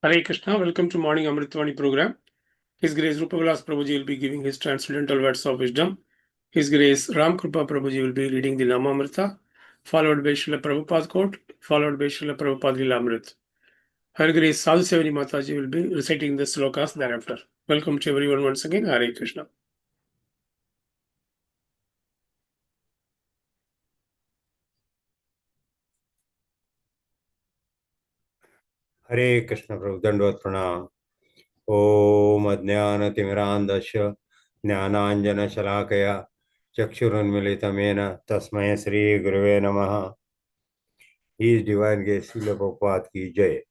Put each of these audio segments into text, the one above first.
Hare Krishna, welcome to Morning Amrut Vani program. His Grace Rupavilas Prabhuji will be giving his transcendental words of wisdom. His Grace Ram Kripa Prabhuji will be reading the Namamrita, followed by Srila Prabhupada quote, followed by Srila Prabhupada Lilamrit. Her Grace Sadhu Sevani Mataji will be reciting the slokas thereafter. Welcome to everyone once again. Hare Krishna. हरे कृष्ण प्रभु दंडवत प्रणाम। ओम अज्ञानतिमिरान्धस्य ज्ञानाञ्जनशलाकया चक्षुरुन्मिलितमेन तस्मै श्री गुरुवे नमः। He is divine guest Srila Prabhupada की जय।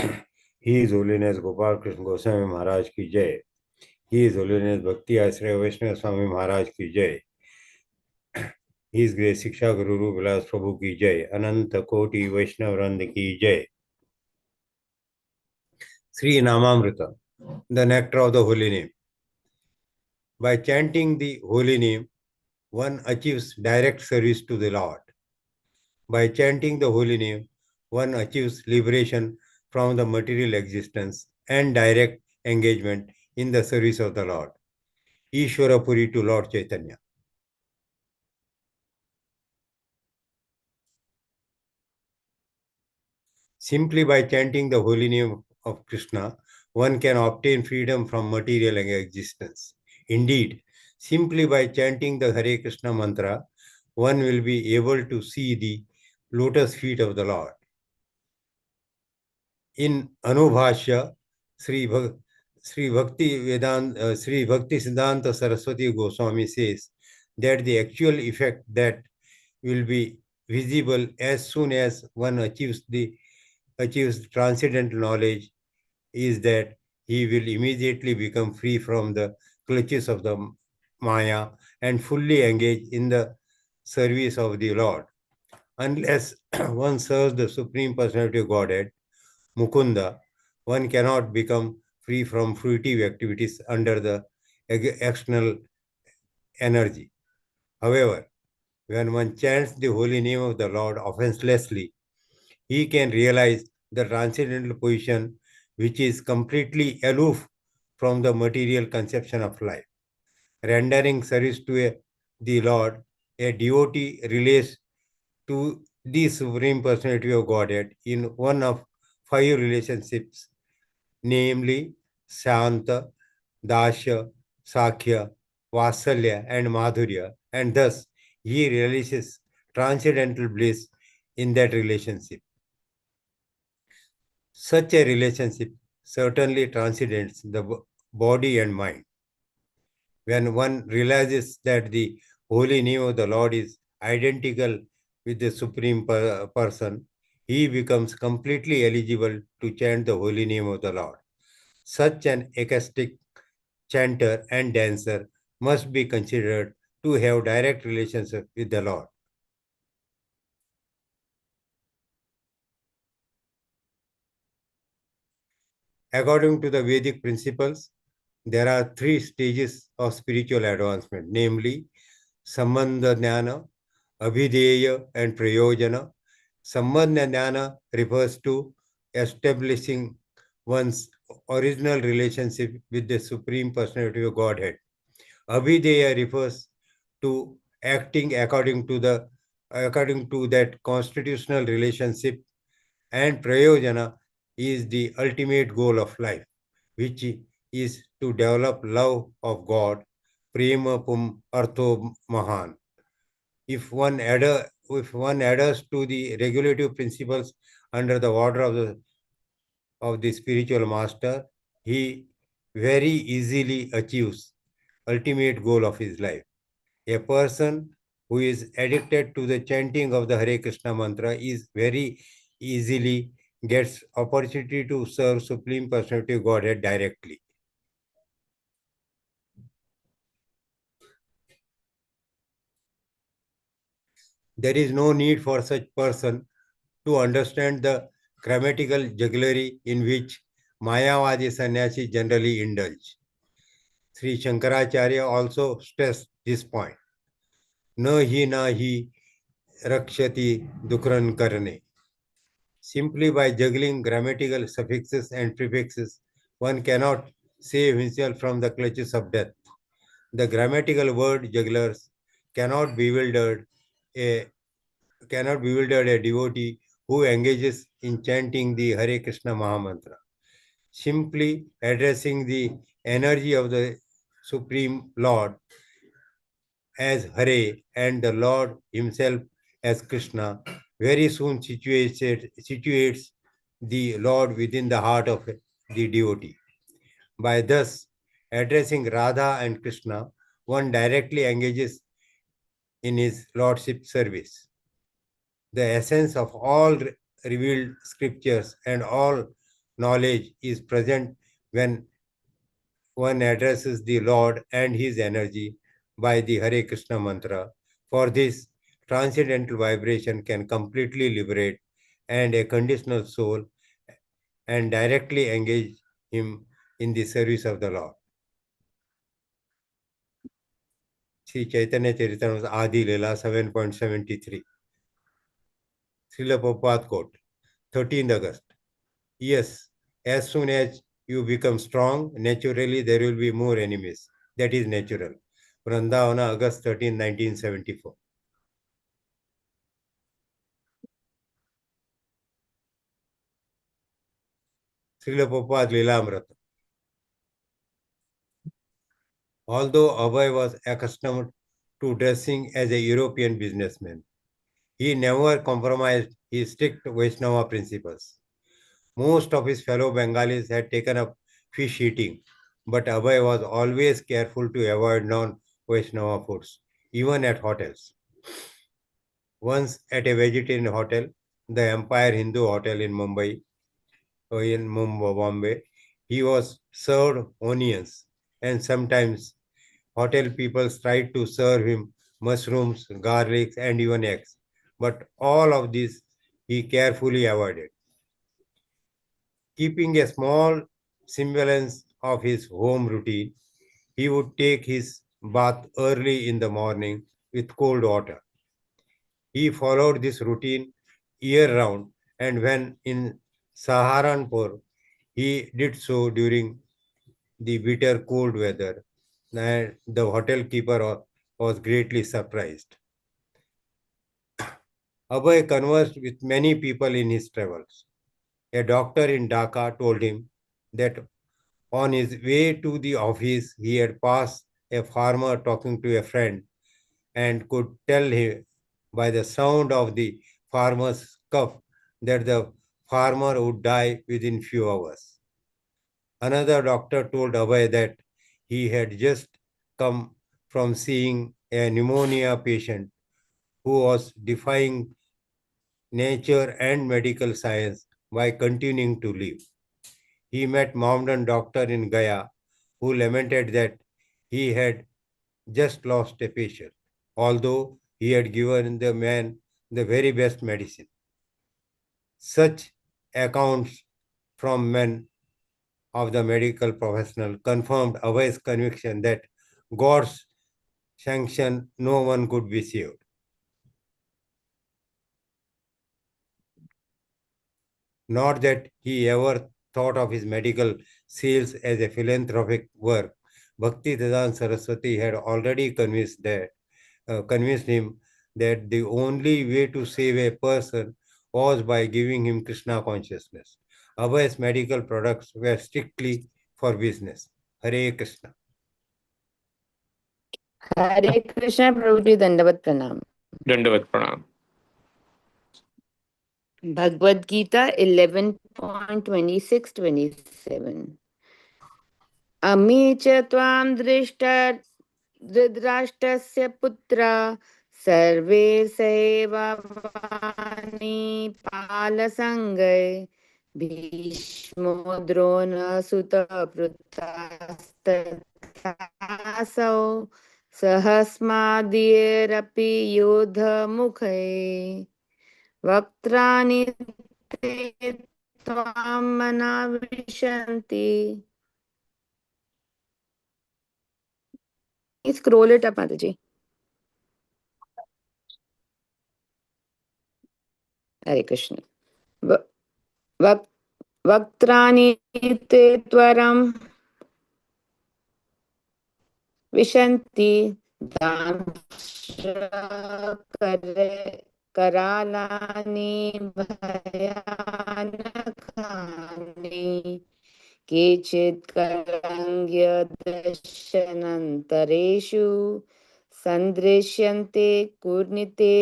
He is holiness Gopal Krishna Goswami महाराज की जय। He is holiness भक्ति आश्रय वैष्णव स्वामी महाराज की जय। ही इज ग्रेस शिक्षा गुरु रूपविलास प्रभु की जय। अनंत कोटि वैष्णव वृंद की जय। Shri नामामृत, the nectar of the holy name. By chanting the holy name, one achieves direct service to the Lord. By chanting the holy name, one achieves liberation from the material existence and direct engagement in the service of the Lord. Ishwarapuri to Lord Chaitanya. Simply by chanting the holy name of Krishna, one can obtain freedom from material existence. Indeed, simply by chanting the Hare Krishna mantra, one will be able to see the lotus feet of the Lord. In Anubhashya, Sri Bhakti Siddhanta Saraswati Goswami says that the actual effect that will be visible as soon as one achieves transcendental knowledge is that he will immediately become free from the clutches of the Maya and fully engage in the service of the Lord. Unless one serves the Supreme Personality of Godhead, Mukunda, one cannot become free from fruitive activities under the external energy. However, when one chants the holy name of the Lord offenselessly, he can realize the transcendental position which is completely aloof from the material conception of life. Rendering service to the Lord, a devotee relates to the Supreme Personality of Godhead in one of 5 relationships, namely Shanta, Dasya, Sakhya, Vasalya, and Madhurya, and thus he realizes transcendental bliss in that relationship. Such a relationship certainly transcends the body and mind. When one realizes that the holy name of the Lord is identical with the Supreme Person, he becomes completely eligible to chant the holy name of the Lord. Such an ecstatic chanter and dancer must be considered to have direct relationship with the Lord. According to the Vedic principles, there are 3 stages of spiritual advancement, namely Sambandha Jnana, Abhideya, and Prayojana. Sambandha Jnana refers to establishing one's original relationship with the Supreme Personality of Godhead. Abhideya refers to acting according to that constitutional relationship, and Prayojana is the ultimate goal of life, which is to develop love of God, prema pum artho mahan. If one adheres to the regulative principles under the order of the spiritual master, he very easily achieves ultimate goal of his life. A person who is addicted to the chanting of the Hare Krishna mantra is very easily gets opportunity to serve Supreme Personality of Godhead directly. There is no need for such person to understand the grammatical jugglery in which Mayavadi sannyasis generally indulge. Sri Shankaracharya also stressed this point. Na hi rakshati dukran karne. Simply by juggling grammatical suffixes and prefixes, one cannot save himself from the clutches of death. The grammatical word jugglers cannot bewilder a devotee who engages in chanting the Hare Krishna Mahamantra. Simply addressing the energy of the Supreme Lord as Hare and the Lord himself as Krishna very soon situates the Lord within the heart of the devotee. By thus addressing Radha and Krishna, one directly engages in his Lordship service. The essence of all revealed scriptures and all knowledge is present when one addresses the Lord and his energy by the Hare Krishna mantra. For this, transcendental vibration can completely liberate and a conditional soul and directly engage him in the service of the Lord. Sri Chaitanya Charitamrita Adi Leela 7.73. Srila Prabhupada quote, 13th August. Yes, as soon as you become strong, naturally there will be more enemies. That is natural. Vrindavana, August 13, 1974. Srila Prabhupada Leela. Although Abhay was accustomed to dressing as a European businessman, he never compromised his strict Vaishnava principles. Most of his fellow Bengalis had taken up fish eating, but Abhay was always careful to avoid non-Vaishnava foods, even at hotels. Once at a vegetarian hotel, the Empire Hindu Hotel in Bombay, he was served onions, and sometimes hotel people tried to serve him mushrooms, garlics, and even eggs. But all of this he carefully avoided. Keeping a small semblance of his home routine, he would take his bath early in the morning with cold water. He followed this routine year round, and when in Saharanpur, he did so during the bitter cold weather, and the hotel keeper was greatly surprised. Abhay conversed with many people in his travels. A doctor in Dhaka told him that on his way to the office, he had passed a farmer talking to a friend and could tell him by the sound of the farmer's cough that the farmer would die within few hours. Another doctor told Abhay that he had just come from seeing a pneumonia patient who was defying nature and medical science by continuing to live. He met Mohammedan doctor in Gaya who lamented that he had just lost a patient, although he had given the man the very best medicine. Such accounts from men of the medical professional confirmed Abhay's conviction that God's sanction no one could be saved. Not that he ever thought of his medical sales as a philanthropic work. Bhakti Vedanta Saraswati had already convinced him that the only way to save a person was by giving him Krishna consciousness. Abhay's medical products were strictly for business. Hare Krishna. हरे कृष्ण प्रभु जी दंडवत प्रणाम Dandavat Pranam. Bhagavad Gita 11.26-27 अमी च त्वां धृतराष्ट्रस्य पुत्रा सर्वे सैवानि पालसङ्गै भीष्मो द्रोणसुतपृथस्तथासौ सहस्मादिरपि योधमुखे वक्त्राणि ते त्वां मनाविशन्ति. Scroll it up, Mataji. Hare Krishna. वक्त्राणि ते त्वरं विशन्ति करालानि भयानकानि केचित् करङ्ग्यदशनन्तरेषु सन्दृश्यन्ते कुर्निते.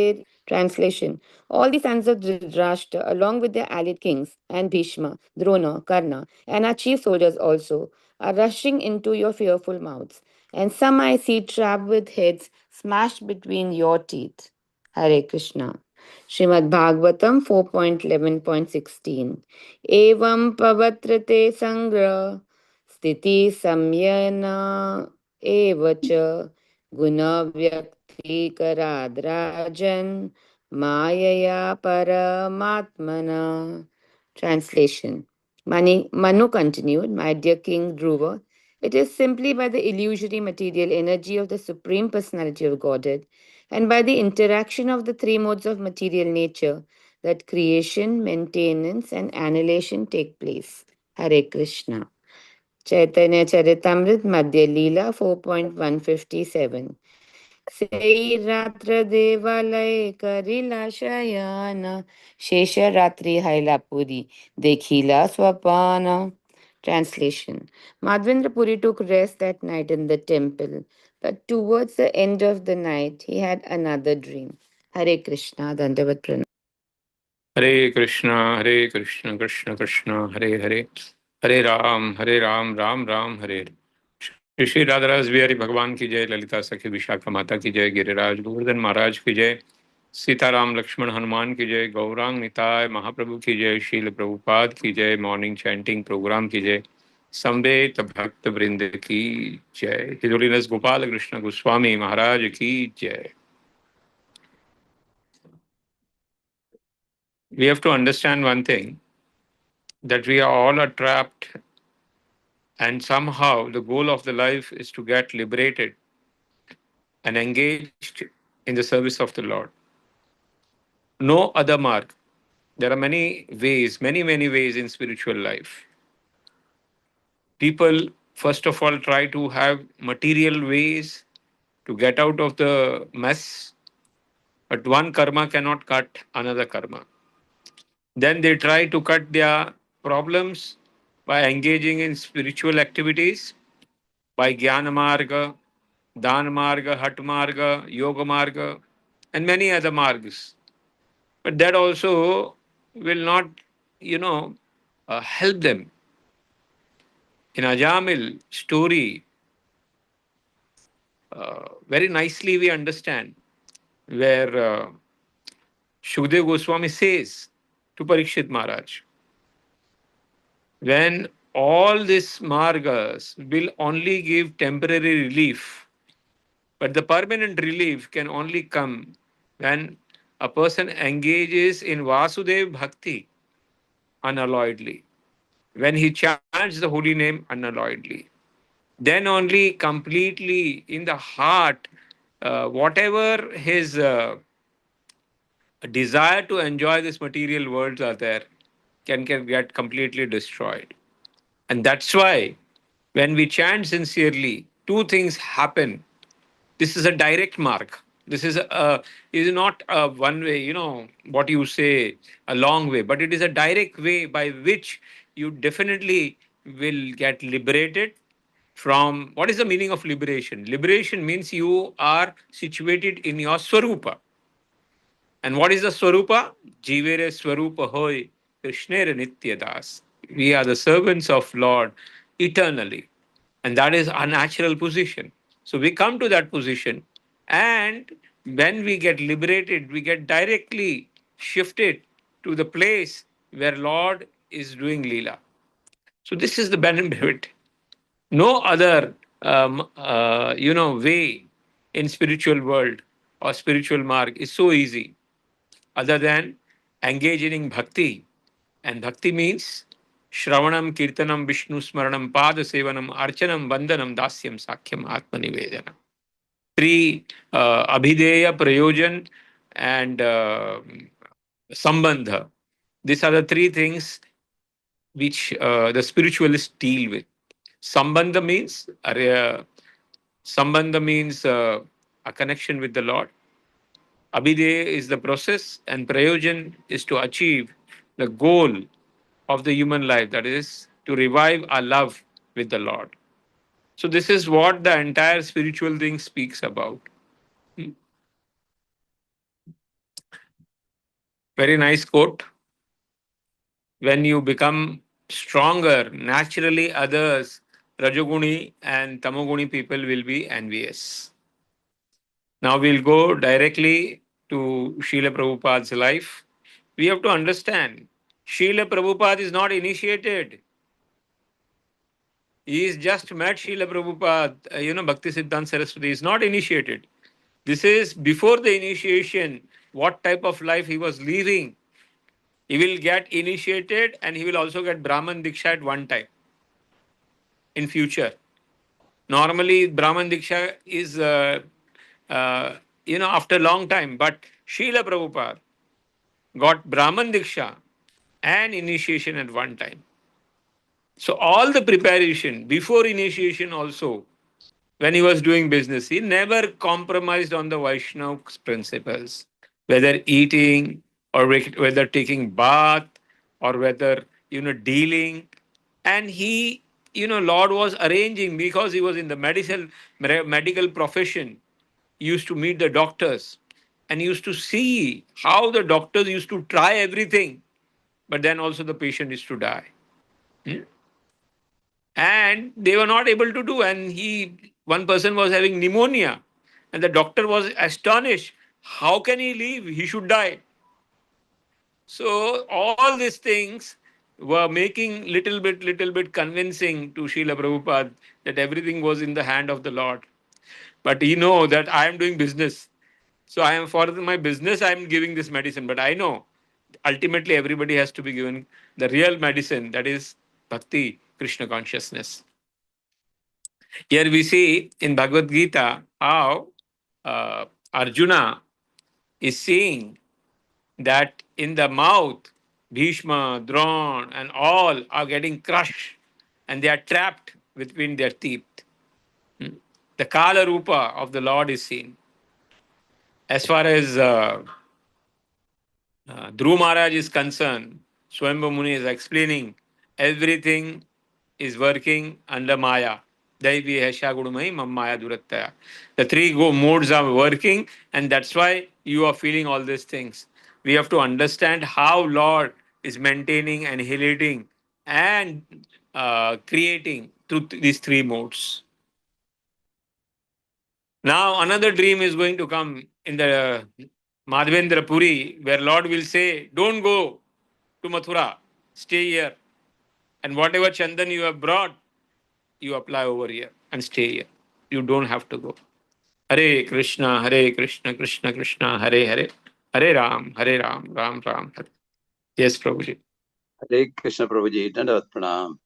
Translation. All the sons of Dhritarashtra, along with their allied kings and Bhishma, Drona, Karna, and our chief soldiers also, are rushing into your fearful mouths. And some I see trapped with heads smashed between your teeth. Hare Krishna. Srimad Bhagavatam 4.11.16. Evam pavatrate sangra sthiti samyana evacha guna vyakti karadrajan mayaya paramatmana. Translation. Manu continued, my dear King Dhruva, it is simply by the illusory material energy of the Supreme Personality of Godhead and by the interaction of the three modes of material nature that creation, maintenance, and annihilation take place. Hare Krishna. Chaitanya Charitamrit Madhya Leela 4.157. Sei Ratra Devalay Karila Shayana Shesha Ratri Hailapuri Dekhila Swapana. Translation. Madhvendra Puri took rest that night in the temple, but towards the end of the night he had another dream. Hare Krishna, Dandavat Pranam. Hare Krishna, Krishna Krishna, Hare Hare, Hare Ram, Ram Ram, Hare Hare. Shri Shri राधारास Bihari भगवान की जय, ललिता सखी विशाखा माता की जय, गिरिराज गोवर्धन महाराज की जय, सीताराम लक्ष्मण हनुमान की जय, गौरांग निताय महाप्रभु की जय, शील प्रभुपाद की जय, मॉर्निंग चैंटिंग प्रोग्राम की जय, समवेत भक्त वृंद की जय, हिज होलीनेस गोपाल कृष्ण गोस्वामी महाराज की जय. We have to understand one thing, that we are all trapped, and somehow the goal of the life is to get liberated and engaged in the service of the Lord. No other mark. There are many ways, many ways in spiritual life. People, first of all, try to have material ways to get out of the mess, but one karma cannot cut another karma. Then they try to cut their problems by engaging in spiritual activities, by Jnana Marga, Dan Marga, Hat Marga, Yoga Marga, and many other margas. But that also will not, help them. In Ajamil story, very nicely we understand where Shukdev Goswami says to Parikshit Maharaj, when all these margas will only give temporary relief, but the permanent relief can only come when a person engages in Vasudev Bhakti unalloyedly, when he chants the holy name unalloyedly. Then only completely in the heart, whatever his desire to enjoy this material worlds are there, can get completely destroyed. And that's why when we chant sincerely, two things happen. This is a direct mark. This is not a one way, what you say, a long way, but it is a direct way by which you definitely will get liberated from. What is the meaning of liberation? Liberation means you are situated in your swarupa. And what is the swarupa? Jivere swarupa hoy, Krishnere nityadas. We are the servants of Lord eternally. And that is our natural position. So we come to that position, and when we get liberated, we get directly shifted to the place where Lord is doing Leela. So this is the benefit. No other way in spiritual world or spiritual mark is so easy other than engaging in bhakti. And bhakti means Shravanam, Kirtanam, Vishnu Smaranam, Pada Sevanam, Archanam, Vandanam, Dasyam, Sakhyam, Atmanivedanam. Three Abhideya, Prayojan, and Sambandha. These are the three things which the spiritualists deal with. Sambandha means a connection with the Lord. Abhideya is the process, and Prayojan is to achieve the goal of the human life, that is, to revive our love with the Lord. So, this is what the entire spiritual thing speaks about. Very nice quote. When you become stronger, naturally others, Rajoguni and Tamoguni people will be envious. Now we'll go directly to Srila Prabhupada's life. We have to understand, Srila Prabhupada is not initiated. He is just met Srila Prabhupada, Bhakti Siddhanta Saraswati is not initiated. This is before the initiation, what type of life he was living. He will get initiated and he will also get Brahman Diksha at one time in future. Normally, Brahman Diksha is, after a long time, but Srila Prabhupada got Brahman Diksha and initiation at one time. So all the preparation before initiation also, when he was doing business, he never compromised on the Vaishnava principles, whether eating or whether taking bath or whether dealing. And he, Lord was arranging because he was in the medical profession. He used to meet the doctors and he used to see how the doctors used to try everything, but then also the patient is to die. Hmm? And they were not able to do. And one person was having pneumonia, and the doctor was astonished. How can he live? He should die. So all these things were making little bit convincing to Srila Prabhupada that everything was in the hand of the Lord. But he know that I am doing business. So I am for my business, I am giving this medicine. But I know ultimately everybody has to be given the real medicine, that is bhakti, Krishna consciousness. Here we see in Bhagavad Gita how Arjuna is seeing that in the mouth, Bhishma, Drona, and all are getting crushed and they are trapped between their teeth. The Kala Rupa of the Lord is seen. As far as Dhruv Maharaj is concerned, Swayambhu Muni is explaining everything is working under Maya. Daivi Hesha Gudumai Mam Maya Durattaya. The three modes are working, and that's why you are feeling all these things. We have to understand how Lord is maintaining and healing and creating through these three modes. Now another dream is going to come in the Madhavendra Puri, where Lord will say, don't go to Mathura, stay here. And whatever chandan you have brought, you apply over here and stay here. You don't have to go. Hare Krishna, Krishna Krishna, Hare Hare, Hare Ram, Ram Ram. Hare. Yes, Prabhuji. Hare Krishna Prabhuji, Dandavat Pranam.